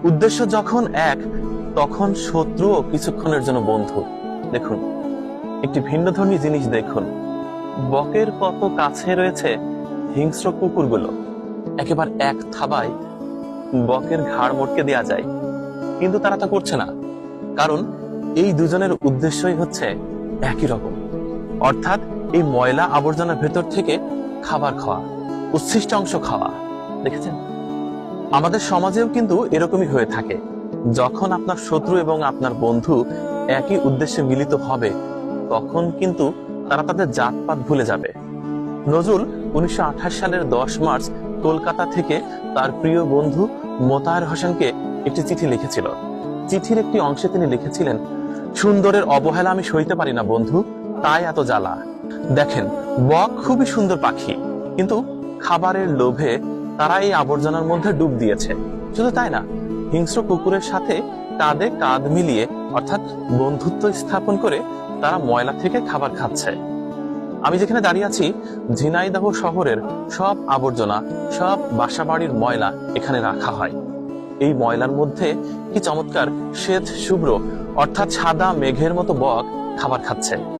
উদ্দেশ্য যখন এক, তখন শত্রুও কিছুক্ষণের জন্য বন্ধু। দেখুন, একটি ভিন্নধর্মী জিনিস দেখুন, বকের কত কাছে রয়েছে হিংস্র কুকুরগুলো। একেবারে এক থাবায় বকের ঘাড় মটকে দেয়া যায়, কিন্তু তারা তা করছে না, কারণ এই দুজনের উদ্দেশ্যই হচ্ছে একই রকম। অর্থাৎ এই ময়লা আবর্জনার ভেতর থেকে খাবার খাওয়া, উচ্ছিষ্ট অংশ খাওয়া। দেখেছেন, আমাদের সমাজেও কিন্তু এরকমই হয়ে থাকে। যখন আপনার শত্রু এবং আপনার বন্ধু একই উদ্দেশ্যে মিলিত হবে, তখন কিন্তু তারা তাদের জাতপাত ভুলে যাবে। নজরুল 1928 সালের 10 মার্চ কলকাতা থেকে তার প্রিয় বন্ধু মোতাহার হোসেনকে একটি চিঠি লিখেছিল। চিঠির একটি অংশে তিনি লিখেছিলেন, সুন্দরের অবহেলা আমি সইতে পারি না বন্ধু, তাই এত জ্বালা। দেখেন, বক খুবই সুন্দর পাখি, কিন্তু খাবারের লোভে তারা এই আবর্জনার মধ্যে ডুব দিয়েছে। শুধু তাই না, হিংস্র কুকুরের সাথে কাঁধে কাঁধ মিলিয়ে, অর্থাৎ বন্ধুত্ব স্থাপন করে তারা ময়লা থেকে খাবার খাচ্ছে। আমি যেখানে দাঁড়িয়ে আছি, ঝিনাইদহ শহরের সব আবর্জনা, সব বাসাবাড়ির ময়লা এখানে রাখা হয়। এই ময়লার মধ্যে কি চমৎকার শ্বেত শুভ্র, অর্থাৎ সাদা মেঘের মতো বক খাবার খাচ্ছে।